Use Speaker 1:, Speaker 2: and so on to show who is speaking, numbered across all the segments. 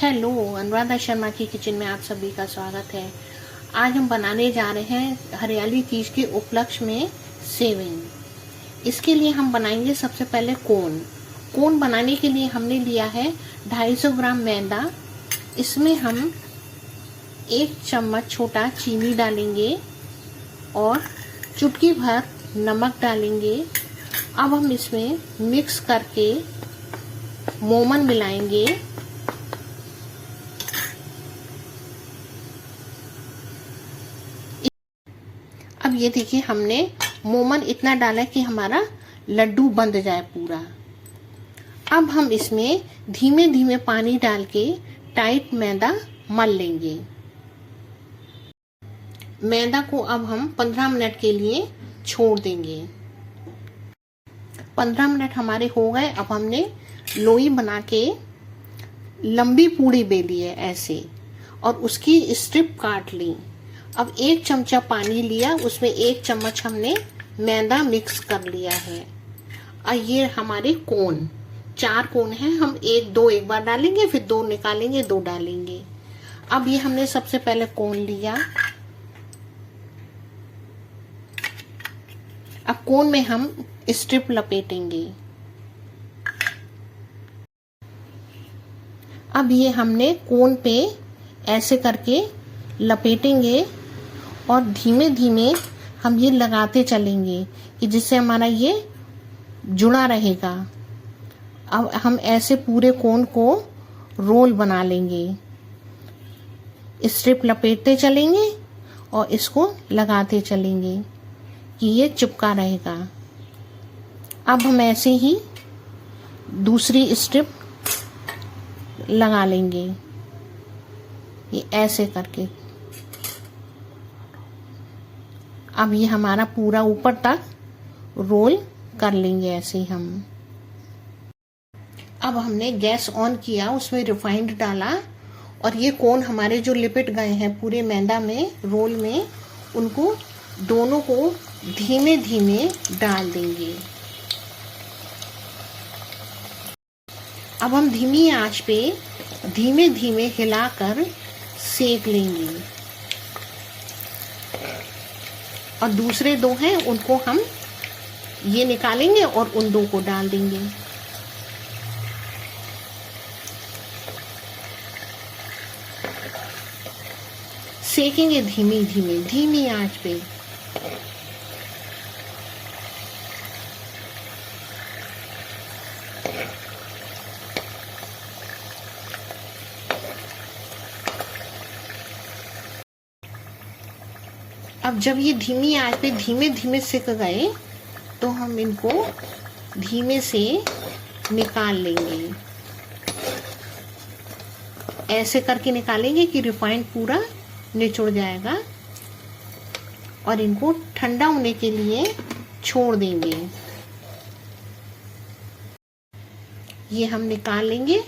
Speaker 1: Hello, Anuradha Sharma की kitchen में आप सभी का स्वागत है। आज हम बनाने जा रहे हैं हरियाली तीज के उपलक्ष्य में सेविंग। इसके लिए हम बनाएंगे सबसे पहले कोन। कोन बनाने के लिए हमने लिया है 250 ग्राम मैदा। इसमें हम 1 चम्मच छोटा चीनी डालेंगे और चुटकी भर नमक डालेंगे। अब हम इसमें मिक्स करके मोमन मिलाएंगे। अब ये देखिए, हमने मोमन इतना डाला कि हमारा लड्डू बंध जाए पूरा। अब हम इसमें धीमे धीमे पानी डाल के टाइट मैदा मल लेंगे। मैदा को अब हम 15 मिनट के लिए छोड़ देंगे। 15 मिनट हमारे हो गए। अब हमने लोई बना के लंबी पूड़ी बेली है ऐसे, और उसकी स्ट्रिप काट ली। अब 1 चमचा पानी लिया, उसमें 1 चम्मच हमने मैदा मिक्स कर लिया है। और ये हमारे कोन 4 कोन हैं। हम एक बार डालेंगे, फिर 2 निकालेंगे, 2 डालेंगे। अब ये हमने सबसे पहले कोन लिया। अब कोन में हम स्ट्रिप लपेटेंगे। अब ये हमने कोन पे ऐसे करके लपेटेंगे और धीमे धीमे हम ये लगाते चलेंगे कि जिससे हमारा ये जुड़ा रहेगा। अब हम ऐसे पूरे कोन को रोल बना लेंगे। स्ट्रिप लपेटते चलेंगे और इसको लगाते चलेंगे कि ये चिपका रहेगा। अब हम ऐसे ही दूसरी स्ट्रिप लगा लेंगे, ये ऐसे करके। अब ये हमारा पूरा ऊपर तक रोल कर लेंगे ऐसे ही हम। अब हमने गैस ऑन किया, उसमें रिफाइंड डाला और ये कोन हमारे जो लिपट गए हैं पूरे मैदा में, रोल में, उनको दोनों को धीमे धीमे डाल देंगे। अब हम धीमी आंच पे धीमे धीमे हिलाकर सेक लेंगे। और दूसरे 2 हैं, उनको हम ये निकालेंगे और उन 2 को डाल देंगे। सेकेंगे धीमी धीमे, धीमी आंच पे। अब जब ये धीमी आंच पे धीमे धीमे सिक गए तो हम इनको धीमे से निकाल लेंगे। ऐसे करके निकालेंगे कि रिफाइंड पूरा निचुड़ जाएगा। और इनको ठंडा होने के लिए छोड़ देंगे। ये हम निकाल लेंगे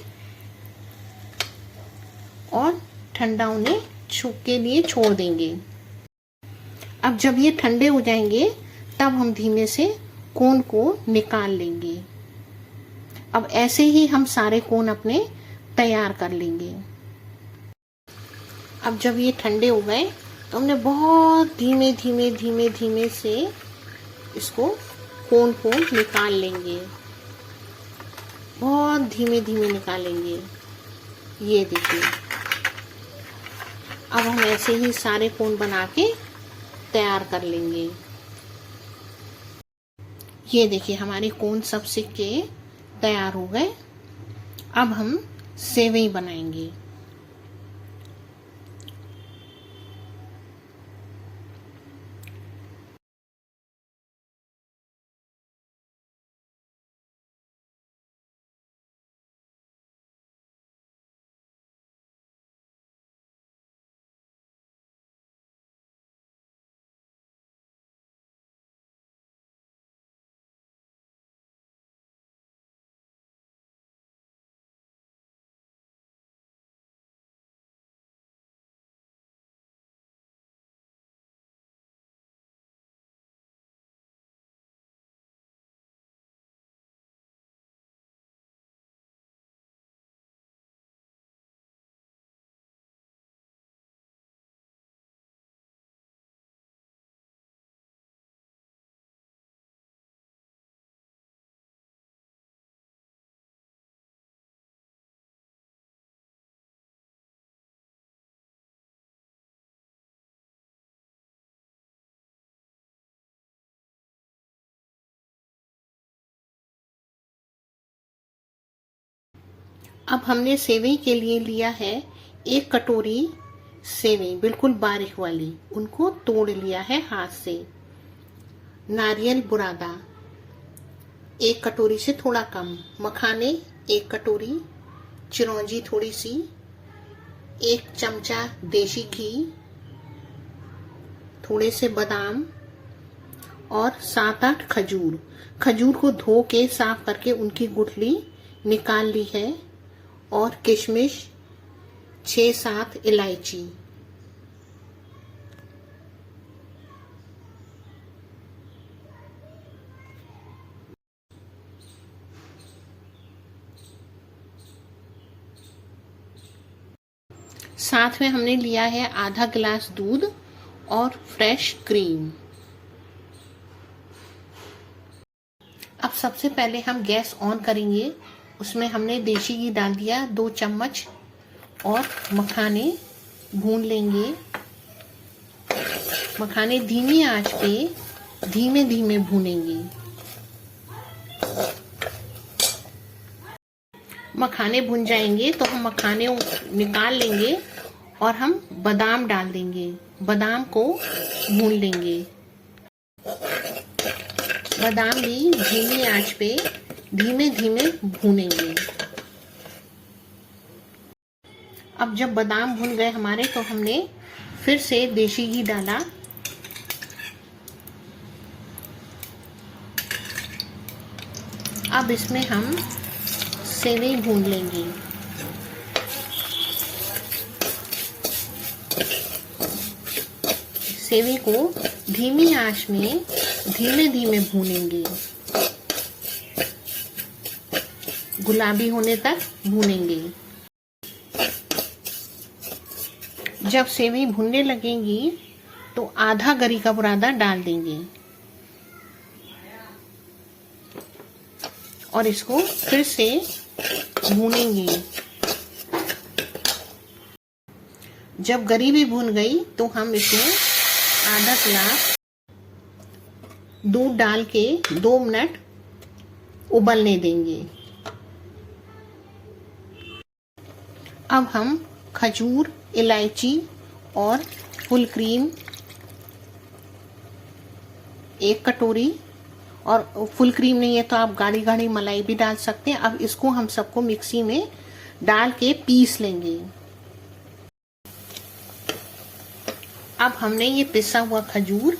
Speaker 1: और ठंडा होने के लिए छोड़ देंगे। अब जब ये ठंडे हो जाएंगे तब हम धीमे से कोन को निकाल लेंगे। अब ऐसे ही हम सारे कोन अपने तैयार कर लेंगे। अब जब ये ठंडे हो गए तो हमने बहुत धीमे धीमे धीमे धीमे से इसको कोन को निकाल लेंगे। बहुत धीमे धीमे निकालेंगे। ये देखिए, अब हम ऐसे ही सारे कोन बना के तैयार कर लेंगे। ये देखिए, हमारे कोन सब सिक के तैयार हो गए। अब हम सेवई बनाएंगे। अब हमने सेवई के लिए लिया है 1 कटोरी सेवई, बिल्कुल बारीक वाली, उनको तोड़ लिया है हाथ से। नारियल बुरादा 1 कटोरी से थोड़ा कम, मखाने 1 कटोरी, चिरौंजी थोड़ी सी, 1 चमचा देसी घी, थोड़े से बादाम और 7-8 खजूर। खजूर को धो के साफ करके उनकी गुठली निकाल ली है, और किशमिश 6-7 इलायची। साथ में हमने लिया है आधा गिलास दूध और फ्रेश क्रीम। अब सबसे पहले हम गैस ऑन करेंगे। उसमें हमने देसी घी डाल दिया 2 चम्मच, और मखाने भून लेंगे। मखाने धीमी आंच पे धीमे धीमे भूनेंगे। मखाने भुन जाएंगे तो हम मखाने निकाल लेंगे और हम बादाम डाल देंगे। बादाम को भून लेंगे। बादाम भी धीमी आंच पे धीमे धीमे भूनेंगे। अब जब बादाम भुन गए हमारे, तो हमने फिर से देसी घी डाला। अब इसमें हम सेवई भून लेंगे। सेवई को धीमी आंच में धीमे धीमे भूनेंगे, गुलाबी होने तक भूनेंगे। जब सेवई भुनने लगेंगी तो आधा गरी का बुरादा डाल देंगे और इसको फिर से भूनेंगे। जब गरी भी भून गई तो हम इसमें आधा गिलास दूध डाल के 2 मिनट उबलने देंगे। अब हम खजूर, इलायची और फुल क्रीम 1 कटोरी, और फुल क्रीम नहीं है तो आप गाढ़ी गाढ़ी मलाई भी डाल सकते हैं। अब इसको हम सबको मिक्सी में डाल के पीस लेंगे। अब हमने ये पिसा हुआ खजूर,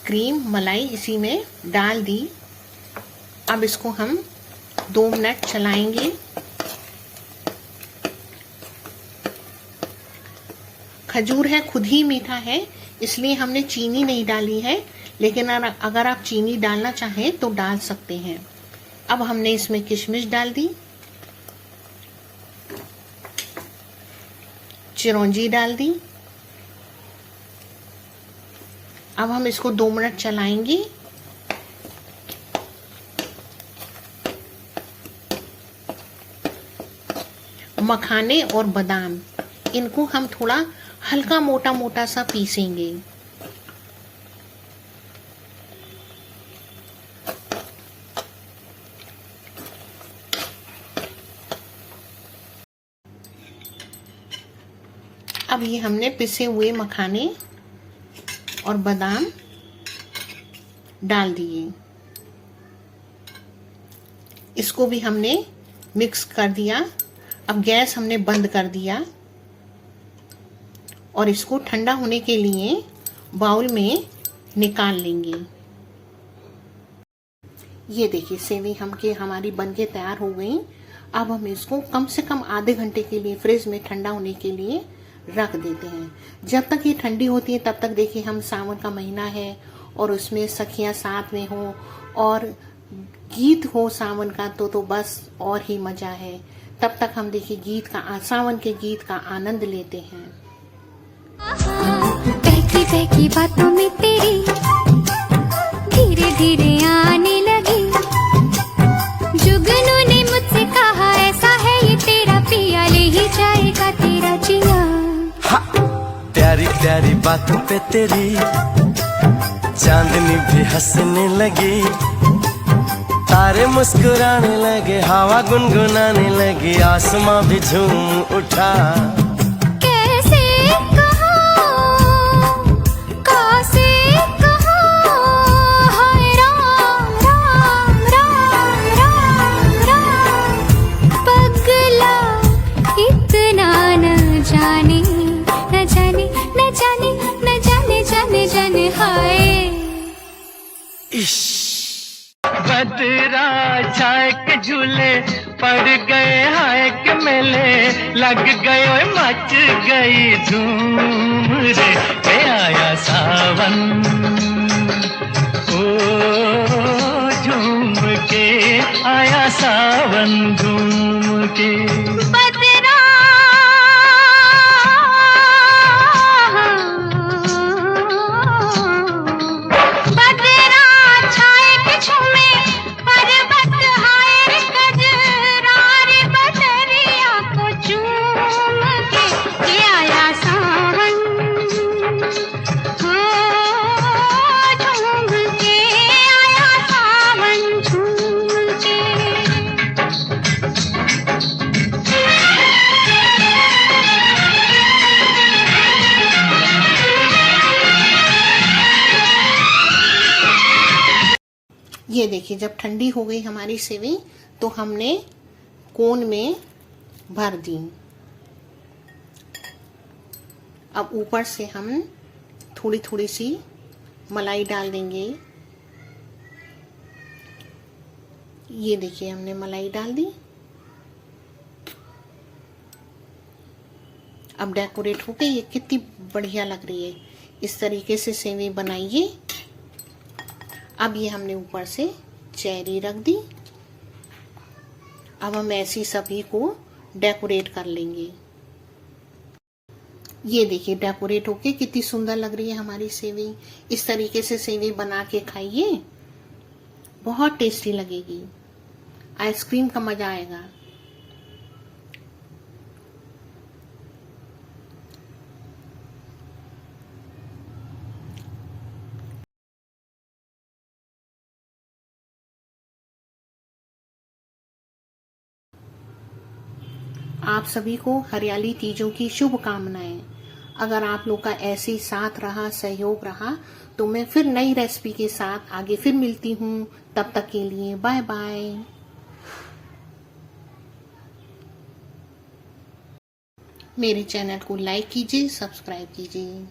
Speaker 1: क्रीम, मलाई इसी में डाल दी। अब इसको हम 2 मिनट चलाएंगे। खजूर है खुद ही मीठा है, इसलिए हमने चीनी नहीं डाली है, लेकिन अगर आप चीनी डालना चाहें तो डाल सकते हैं। अब हमने इसमें किशमिश डाल दी, चिरौंजी डाल दी। अब हम इसको 2 मिनट चलाएंगे। मखाने और बादाम, इनको हम थोड़ा हल्का मोटा मोटा सा पीसेंगे। अब ये हमने पिसे हुए मखाने और बादाम डाल दिए। इसको भी हमने मिक्स कर दिया। अब गैस हमने बंद कर दिया और इसको ठंडा होने के लिए बाउल में निकाल लेंगे। ये देखिए सेवई हमारी बनके तैयार हो गई। अब हम इसको कम से कम आधे घंटे के लिए फ्रिज में ठंडा होने के लिए रख देते हैं। जब तक ये ठंडी होती है तब तक देखिए, हम सावन का महीना है और उसमें सखियां साथ में हो और गीत हो सावन का, तो बस और ही मजा है। तब तक हम देखिए सावन के गीत का आनंद लेते हैं।
Speaker 2: बहकी बहकी बातों में तेरी धीरे धीरे आने लगी। जुगनू ने मुझसे कहा ऐसा है ये तेरा पिया, ले ही जाएगा तेरा जिया।
Speaker 3: प्यारी प्यारी बातों पे तेरी चांदनी भी हंसने लगी। तारे मुस्कुराने लगे, हवा गुनगुनाने लगी, आसमां भी झूम उठा।
Speaker 2: कैसे कहूँ, कैसे कहूँ, हाय राम राम राम राम राम, पगला इतना न जाने न जाने न जाने न जाने जाने जाने हाय।
Speaker 3: बदरा छाए के झूले पड़ गए, हाय के मेले लग गए, ओए मच गई धूम रे, पे आया सावन ओ झूम के आया सावन झूम के।
Speaker 2: बदरा बदरा छाए के झूमे पर्वत, हाय रे कजरा रे बदरिया को चूम के आया सावन हो, झूम के आया सावन झूम के।
Speaker 1: ये देखिए, जब ठंडी हो गई हमारी सेवई तो हमने कोन में भर दी। अब ऊपर से हम थोड़ी थोड़ी सी मलाई डाल देंगे। ये देखिए, हमने मलाई डाल दी। अब डेकोरेट हो गई, ये कितनी बढ़िया लग रही है। इस तरीके से सेवई बनाइए। अब ये हमने ऊपर से चेरी रख दी। अब हम ऐसी सभी को डेकोरेट कर लेंगे। ये देखिए, डेकोरेट होके कितनी सुंदर लग रही है हमारी सेवई। इस तरीके से सेवई बना के खाइए, बहुत टेस्टी लगेगी। आइसक्रीम का मजा आएगा। आप सभी को हरियाली तीजों की शुभकामनाएं। अगर आप लोग का ऐसे ही साथ रहा, सहयोग रहा, तो मैं फिर नई रेसिपी के साथ आगे फिर मिलती हूँ। तब तक के लिए बाय बाय। मेरे चैनल को लाइक कीजिए, सब्सक्राइब कीजिए।